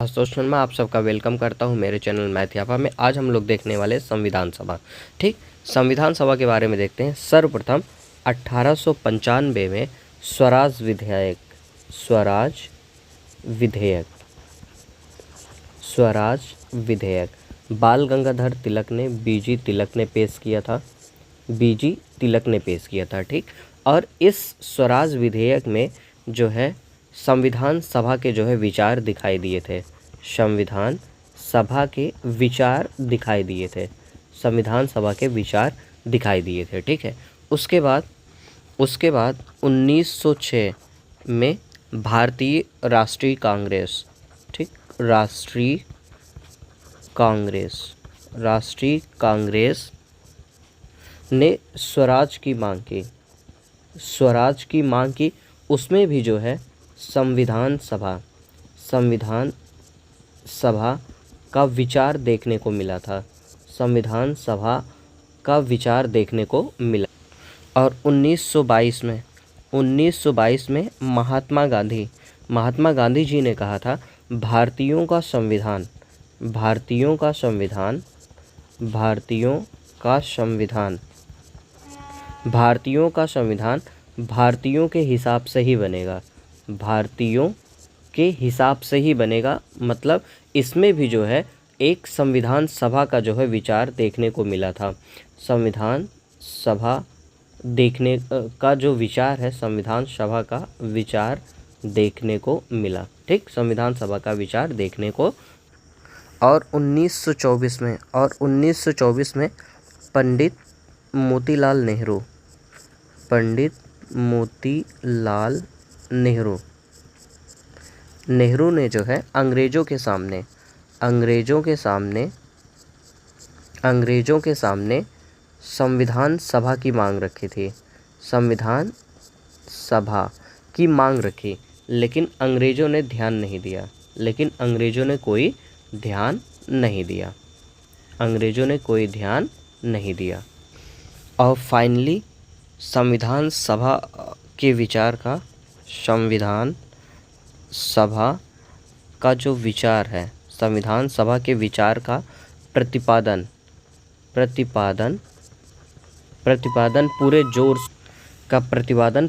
दोस्तों मैं आप सबका वेलकम करता हूं मेरे चैनल मैथियापा में। आज हम लोग देखने वाले संविधान सभा। ठीक, संविधान सभा के बारे में देखते हैं। सर्वप्रथम 1895 में स्वराज विधेयक बाल गंगाधर तिलक ने बीजी तिलक ने पेश किया था। ठीक, और इस स्वराज विधेयक में जो है संविधान सभा के जो है विचार दिखाई दिए थे। संविधान सभा के विचार दिखाई दिए थे। ठीक है, उसके बाद 1906 में भारतीय राष्ट्रीय कांग्रेस, ठीक, राष्ट्रीय कांग्रेस ने स्वराज की मांग की। उसमें भी जो है संविधान सभा का विचार देखने को मिला और 1922 में महात्मा गांधी जी ने कहा था भारतीयों का संविधान भारतीयों के हिसाब से ही बनेगा। मतलब इसमें भी जो है एक संविधान सभा का जो है विचार देखने को मिला था। संविधान सभा देखने का जो विचार है, संविधान सभा का विचार देखने को मिला। ठीक, संविधान सभा का विचार देखने को। और 1924 में पंडित मोतीलाल नेहरू ने जो है अंग्रेजों के सामने संविधान सभा की मांग रखी, लेकिन अंग्रेजों ने कोई ध्यान नहीं दिया। और फाइनली संविधान सभा जो विचार है, संविधान सभा के विचार का प्रतिपादन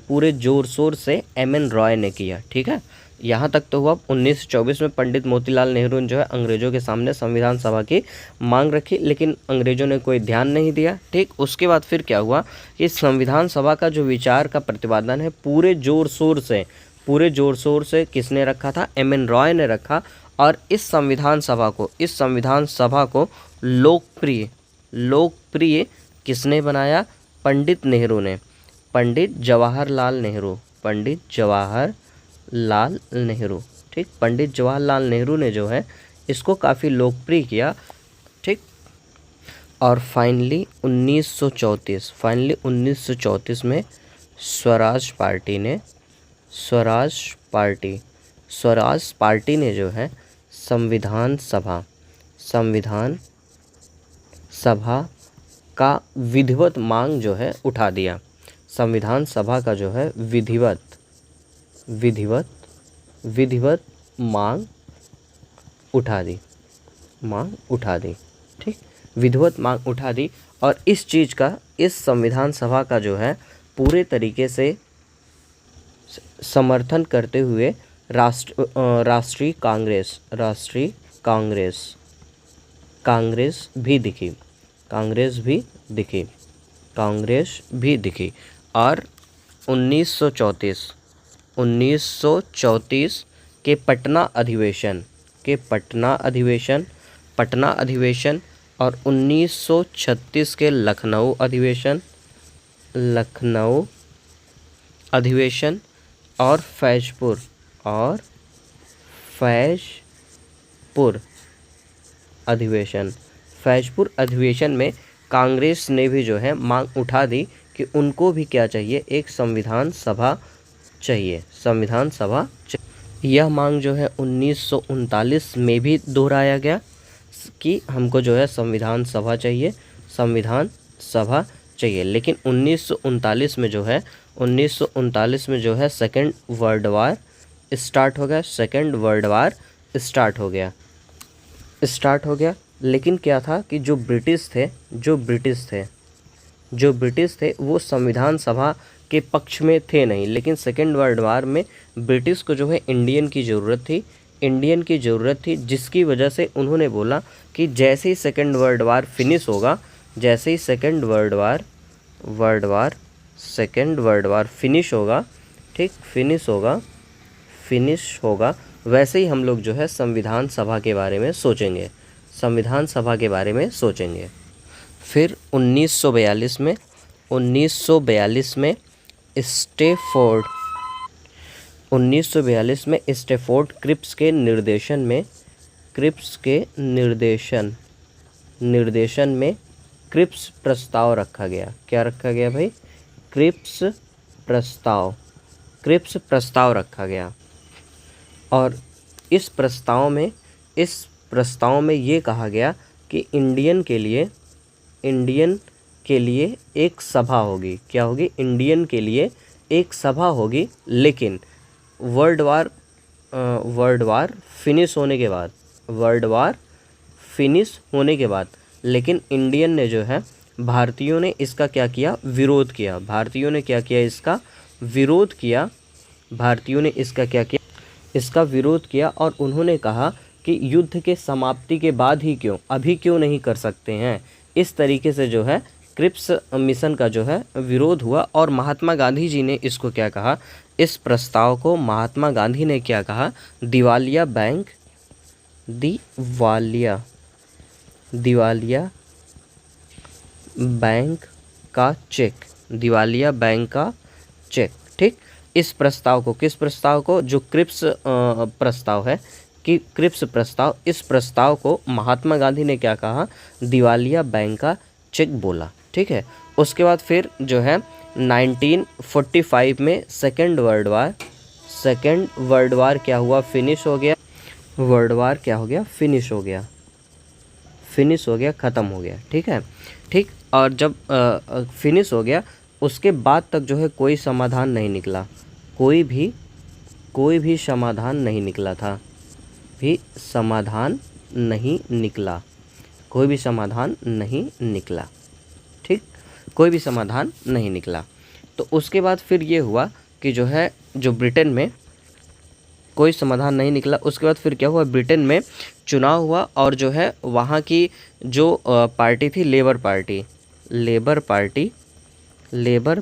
पूरे जोर शोर से एम.एन. रॉय ने किया। ठीक है, यहाँ तक तो हुआ। 1924 में पंडित मोतीलाल नेहरू ने जो है अंग्रेजों के सामने संविधान सभा की मांग रखी, लेकिन अंग्रेजों ने कोई ध्यान नहीं दिया। ठीक, उसके बाद फिर क्या हुआ कि संविधान सभा का जो विचार का प्रतिपादन है पूरे जोर शोर से किसने रखा था? एम.एन. रॉय ने रखा। और इस संविधान सभा को लोकप्रिय किसने बनाया? पंडित जवाहरलाल नेहरू। ठीक, पंडित जवाहरलाल नेहरू ने जो है इसको काफ़ी लोकप्रिय किया। ठीक, और फाइनली 1934 में स्वराज पार्टी ने जो है संविधान सभा का विधिवत मांग जो है उठा दिया। संविधान सभा का जो है विधिवत मांग उठा दी। ठीक, विधिवत मांग उठा दी। और इस संविधान सभा का जो है पूरे तरीके से समर्थन करते हुए राष्ट्रीय कांग्रेस भी दिखी। और 1934 के पटना अधिवेशन और 1936 के लखनऊ अधिवेशन और फैजपुर अधिवेशन में कांग्रेस ने भी जो है मांग उठा दी कि उनको भी क्या चाहिए? एक संविधान सभा चाहिए। यह मांग जो है 1939 में भी दोहराया गया कि हमको जो है संविधान सभा चाहिए। लेकिन 1939 में जो है सेकेंड वर्ल्ड वार स्टार्ट हो गया। सेकेंड वर्ल्ड वार स्टार्ट हो गया। लेकिन क्या था कि जो ब्रिटिश थे वो संविधान सभा के पक्ष में थे नहीं। लेकिन सेकेंड वर्ल्ड वार में ब्रिटिश को जो है इंडियन की ज़रूरत थी, जिसकी वजह से उन्होंने बोला कि जैसे ही सेकेंड वर्ल्ड वार फिनिश होगा, जैसे ही सेकेंड वर्ल्ड वार फिनिश होगा, ठीक, फिनिश होगा, वैसे ही हम लोग जो है संविधान सभा के बारे में सोचेंगे। फिर 1942 में स्टैफोर्ड क्रिप्स के निर्देशन में क्रिप्स प्रस्ताव रखा गया। क्या रखा गया भाई? क्रिप्स प्रस्ताव रखा गया। और इस प्रस्ताव में ये कहा गया कि इंडियन के लिए एक सभा होगी। क्या होगी? इंडियन के लिए एक सभा होगी, लेकिन वर्ल्ड वार फिनिश होने के बाद लेकिन इंडियन ने जो है, भारतीयों ने इसका क्या किया? विरोध किया। भारतीयों ने इसका विरोध किया और उन्होंने कहा कि युद्ध के समाप्ति के बाद ही अभी क्यों नहीं कर सकते हैं। इस तरीके से जो है क्रिप्स मिशन का जो है विरोध हुआ। और महात्मा गांधी जी ने इसको क्या कहा? इस प्रस्ताव को महात्मा गांधी ने क्या कहा? दिवालिया बैंक का चेक। ठीक, इस प्रस्ताव को, किस प्रस्ताव को? जो क्रिप्स प्रस्ताव है कि क्रिप्स प्रस्ताव, इस प्रस्ताव को महात्मा गांधी ने क्या कहा? दिवालिया बैंक का चेक बोला। ठीक है। उसके बाद फिर जो है 1945 में सेकेंड वर्ल्ड वार क्या हुआ? फिनिश हो गया। ख़त्म हो गया। ठीक है, ठीक। और जब फिनिश हो गया, उसके बाद तक जो है कोई समाधान नहीं निकला, कोई भी समाधान नहीं निकला था, ठीक, कोई भी समाधान नहीं निकला। तो उसके बाद फिर ये हुआ कि जो है, जो ब्रिटेन में कोई समाधान नहीं निकला। उसके बाद फिर क्या हुआ? ब्रिटेन में चुनाव हुआ और जो है वहाँ की जो पार्टी थी, लेबर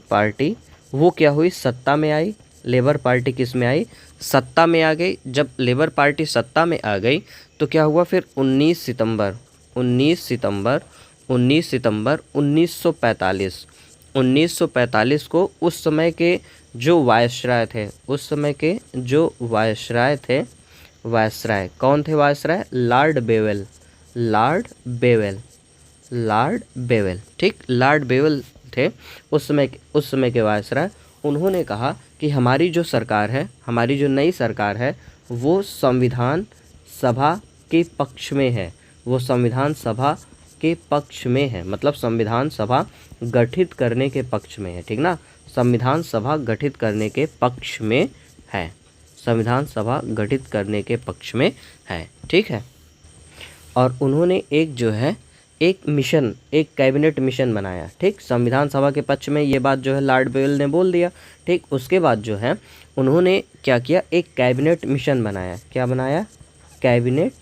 पार्टी, वो क्या हुई? सत्ता में आई। लेबर पार्टी किस में आई? सत्ता में आ गई। जब लेबर पार्टी सत्ता में आ गई तो क्या हुआ फिर? 19 सितंबर 1945 को उस समय के जो वायसराय कौन थे? वायसराय लॉर्ड बेवेल, ठीक, लॉर्ड बेवेल थे उस समय के वायसराय। उन्होंने कहा कि हमारी जो सरकार है, हमारी जो नई सरकार है, वो संविधान सभा के पक्ष में है, मतलब संविधान सभा गठित करने के पक्ष में है। ठीक ना, संविधान सभा गठित करने के पक्ष में है। ठीक है। और उन्होंने एक कैबिनेट मिशन बनाया। ठीक, संविधान सभा के पक्ष में ये बात जो है लॉर्ड बेवेल ने बोल दिया। ठीक, उसके बाद जो है उन्होंने क्या किया? एक कैबिनेट मिशन बनाया। क्या बनाया? कैबिनेट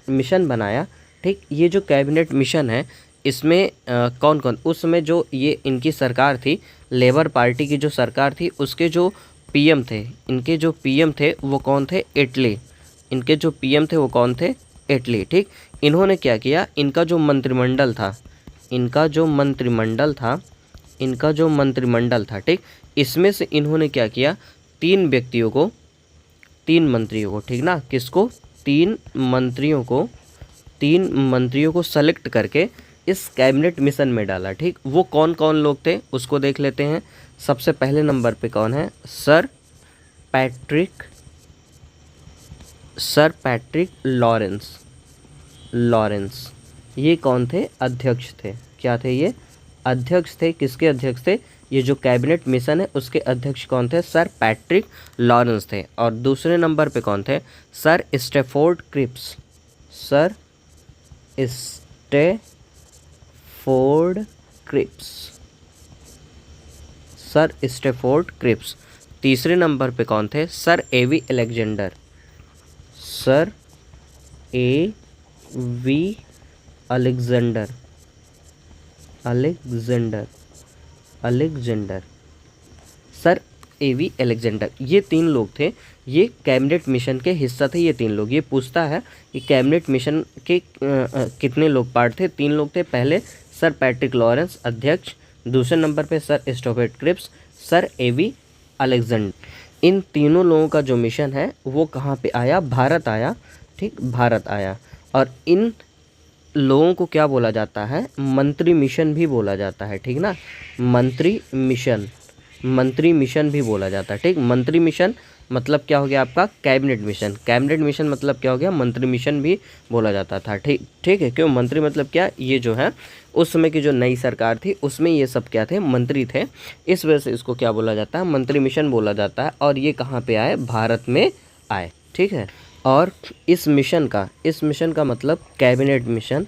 मिशन बनाया। ठीक, ये जो कैबिनेट मिशन है, इसमें कौन कौन, उस समय जो ये इनकी सरकार थी, लेबर पार्टी की जो सरकार थी, उसके जो पीएम थे, वो कौन थे? एटली। ठीक, इन्होंने क्या किया? इनका जो मंत्रिमंडल था, ठीक, इसमें से इन्होंने क्या किया? तीन मंत्रियों को, ठीक ना, किसको? तीन मंत्रियों को सेलेक्ट करके इस कैबिनेट मिशन में डाला। ठीक, वो कौन कौन लोग थे उसको देख लेते हैं। सबसे पहले नंबर पे कौन है? Sir Patrick Lawrence. ये कौन थे? अध्यक्ष थे। क्या थे ये? अध्यक्ष थे। किसके अध्यक्ष थे? ये जो कैबिनेट मिशन है उसके अध्यक्ष कौन थे? सर पैट्रिक लॉरेंस थे। और दूसरे नंबर पे कौन थे? Sir Stafford Cripps. Sir Stafford Cripps. Sir Stafford Cripps. तीसरे नंबर पे कौन थे? Sir A V Alexander. Sir A V Alexander. Alexander sir A V Alexander, ये तीन लोग थे। ये कैबिनेट मिशन के हिस्सा थे ये तीन लोग। ये पूछता है कि कैबिनेट मिशन के कितने लोग पार्ट थे? तीन लोग थे। पहले सर पैट्रिक लॉरेंस अध्यक्ष, दूसरे नंबर पे sir Stafford Cripps, sir A V Alexander. इन तीनों लोगों का जो मिशन है वो कहाँ पे आया? भारत आया। ठीक, भारत आया। और इन लोगों को क्या बोला जाता है? मंत्री मिशन भी बोला जाता है। ठीक ना, मंत्री मिशन भी बोला जाता है। ठीक, मंत्री मिशन मतलब क्या हो गया आपका? Cabinet mission. कैबिनेट मिशन मतलब क्या हो गया? मंत्री मिशन भी बोला जाता था। ठीक है, क्यों मंत्री मतलब क्या? ये जो है उस समय की जो नई सरकार थी उसमें ये सब क्या थे? मंत्री थे। इस वजह से इसको क्या बोला जाता है? मंत्री मिशन बोला जाता है। और ये कहाँ पे आए? भारत में आए। ठीक है, और इस मिशन का मतलब कैबिनेट मिशन।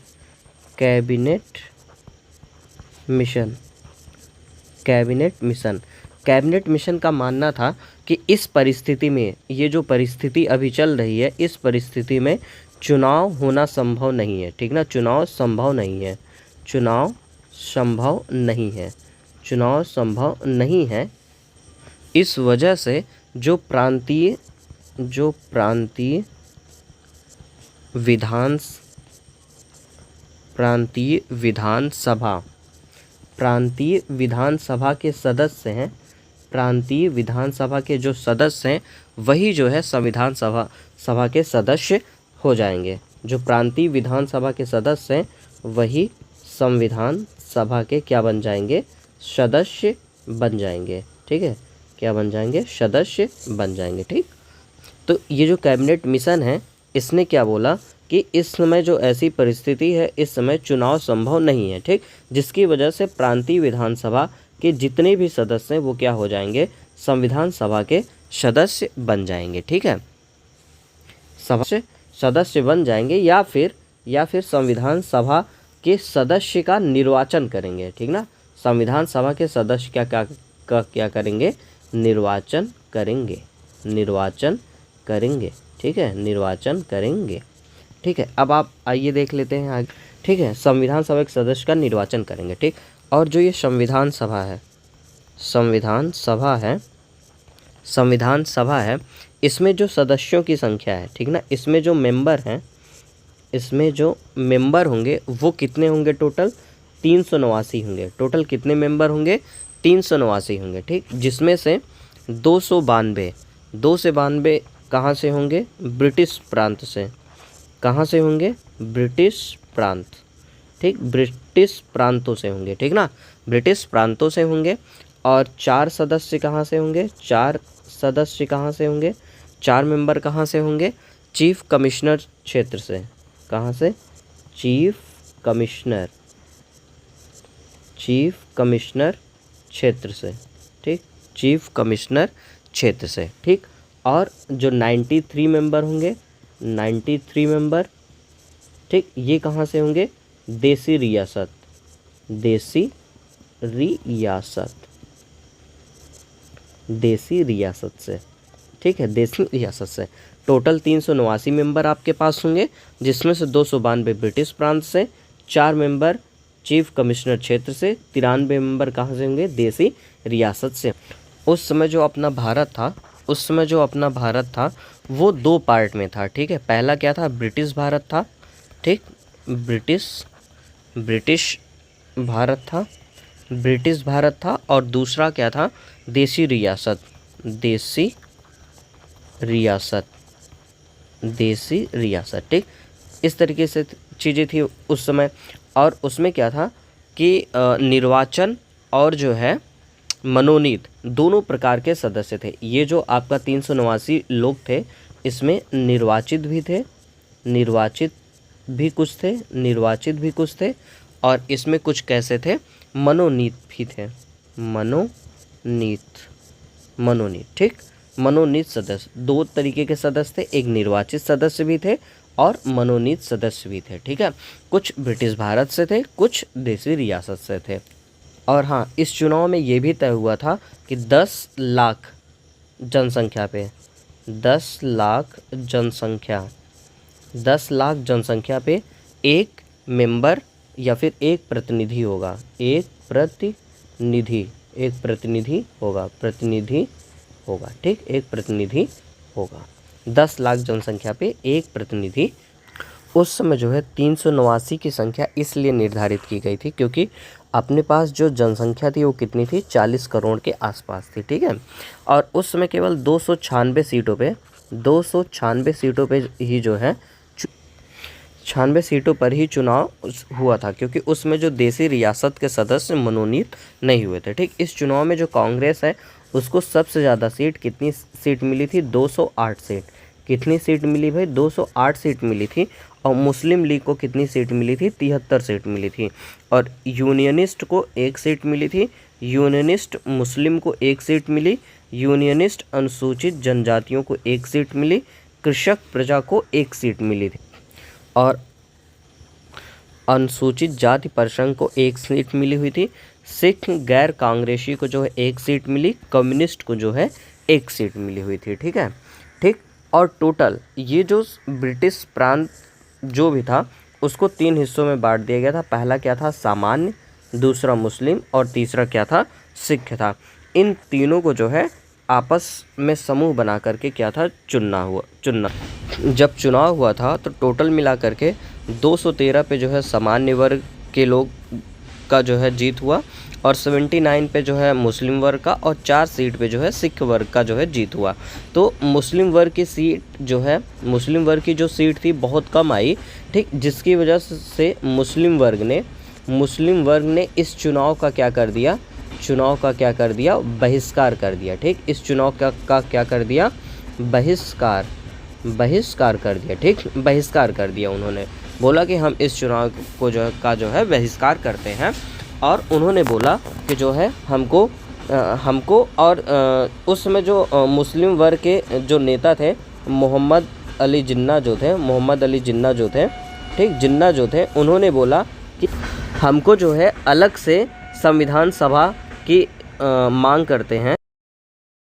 कैबिनेट मिशन का मानना था कि इस परिस्थिति में, ये जो परिस्थिति अभी चल रही है, इस परिस्थिति में चुनाव होना संभव नहीं है। ठीक ना, चुनाव संभव नहीं है। इस वजह से जो प्रांतीय विधानसभा के सदस्य हैं, प्रांतीय विधानसभा के जो सदस्य हैं वही जो है संविधान सभा के सदस्य हो जाएंगे। जो प्रांतीय विधानसभा के सदस्य हैं वही संविधान सभा के क्या बन जाएंगे? सदस्य बन जाएंगे। ठीक है, क्या बन जाएंगे? सदस्य बन जाएंगे। ठीक, तो ये जो कैबिनेट मिशन है इसने क्या बोला कि इस समय जो ऐसी परिस्थिति है, इस समय चुनाव संभव नहीं है। ठीक, जिसकी वजह से प्रांतीय विधानसभा के जितने भी सदस्य हैं वो क्या हो जाएंगे? संविधान सभा के सदस्य बन जाएंगे। ठीक है, सदस्य बन जाएंगे या फिर संविधान सभा के सदस्य का निर्वाचन करेंगे। ठीक ना, संविधान सभा के सदस्य क्या करेंगे? निर्वाचन करेंगे। ठीक है, निर्वाचन करेंगे। ठीक है, अब आप आइए देख लेते हैं आगे। ठीक है, संविधान सभा के सदस्य का निर्वाचन करेंगे। ठीक, और जो ये संविधान सभा है इसमें जो सदस्यों की संख्या है, ठीक ना, इसमें जो मेंबर हैं वो कितने होंगे? टोटल 389 होंगे। टोटल कितने मेंबर होंगे? 389 होंगे। ठीक, जिसमें से 292 कहाँ से होंगे? ब्रिटिश प्रांत से। कहाँ से होंगे? ब्रिटिश प्रांत। ठीक, ब्रिटिश प्रांतों से होंगे। ठीक ना, ब्रिटिश प्रांतों से होंगे। और 4 सदस्य कहाँ से होंगे? 4 मेंबर कहाँ से होंगे? चीफ कमिश्नर क्षेत्र से। कहाँ से? चीफ कमिश्नर क्षेत्र से। ठीक, चीफ कमिश्नर क्षेत्र से। ठीक, और जो 93 मेंबर होंगे, 93 मेंबर, ठीक, ये कहाँ से होंगे? देसी रियासत से। ठीक है, देसी रियासत से। टोटल 389 मेंबर आपके पास होंगे, जिसमें से 292 ब्रिटिश प्रांत से, 4 मेंबर चीफ कमिश्नर क्षेत्र से, 93 मेंबर कहाँ से होंगे? देसी रियासत से। उस समय जो अपना भारत था वो 2 पार्ट में था। ठीक है, पहला क्या था? ब्रिटिश भारत था। ठीक, ब्रिटिश भारत था। और दूसरा क्या था? देसी रियासत। ठीक, इस तरीके से चीज़ें थी उस समय। और उसमें क्या था कि निर्वाचन और जो है मनोनीत दोनों प्रकार के सदस्य थे। ये जो आपका 389 लोग थे इसमें निर्वाचित भी कुछ थे और इसमें कुछ कैसे थे? मनोनीत भी थे। मनोनीत, ठीक। मनोनीत सदस्य, दो तरीके के सदस्य थे, एक निर्वाचित सदस्य भी थे और मनोनीत सदस्य भी थे, ठीक है। कुछ ब्रिटिश भारत से थे, कुछ देसी रियासत से थे। और हाँ, इस चुनाव में ये भी तय हुआ था कि 10 लाख जनसंख्या पे 10 लाख जनसंख्या पे एक मेंबर या फिर एक प्रतिनिधि होगा, एक प्रतिनिधि होगा, ठीक, एक प्रतिनिधि होगा। 10 लाख जनसंख्या पे एक प्रतिनिधि। उस समय जो है 389 की संख्या इसलिए निर्धारित की गई थी क्योंकि अपने पास जो जनसंख्या थी वो कितनी थी, 40 करोड़ के आसपास थी, ठीक है। और उस समय केवल 296 सीटों पे ही जो है 96 सीटों पर ही चुनाव हुआ था क्योंकि उसमें जो देसी रियासत के सदस्य मनोनीत नहीं हुए थे, ठीक। इस चुनाव में जो कांग्रेस है उसको सबसे ज़्यादा सीट, कितनी सीट मिली थी, 208 सीट। कितनी सीट मिली भाई, 208 सीट मिली थी। और मुस्लिम लीग को कितनी सीट मिली थी, 73 सीट मिली थी। और यूनियनिस्ट को 1 सीट मिली थी, यूनियनिस्ट मुस्लिम को 1 सीट मिली, यूनियनिस्ट अनुसूचित जनजातियों को 1 सीट मिली, कृषक प्रजा को 1 सीट मिली थी और अनुसूचित जाति परिषद को 1 सीट मिली हुई थी। सिख गैर कांग्रेसी को जो है 1 सीट मिली, कम्युनिस्ट को जो है 1 सीट मिली हुई थी, ठीक है, ठीक। और टोटल ये जो ब्रिटिश प्रांत जो भी था उसको 3 हिस्सों में बांट दिया गया था। पहला क्या था, सामान्य, दूसरा मुस्लिम और तीसरा क्या था, सिख था। इन तीनों को जो है आपस में समूह बना करके क्या था, चुनना। जब चुनाव हुआ था तो टोटल मिला करके 213 पे जो है सामान्य वर्ग के लोग का जो है जीत हुआ और 79 पे जो है मुस्लिम वर्ग का और 4 सीट पे जो है सिख वर्ग का जो है जीत हुआ। तो मुस्लिम वर्ग की जो सीट थी बहुत कम आई, ठीक, जिसकी वजह से मुस्लिम वर्ग ने इस चुनाव का क्या कर दिया, बहिष्कार कर दिया, ठीक। इस चुनाव का क्या कर दिया, बहिष्कार कर दिया, ठीक, बहिष्कार कर दिया। उन्होंने बोला कि हम इस चुनाव को जो है बहिष्कार करते हैं। और उन्होंने बोला कि जो है हमको और उसमें जो मुस्लिम वर्ग के जो नेता थे मोहम्मद अली जिन्ना जो थे, ठीक, जिन्ना जो थे, उन्होंने बोला कि हमको जो है अलग से संविधान सभा की मांग करते हैं।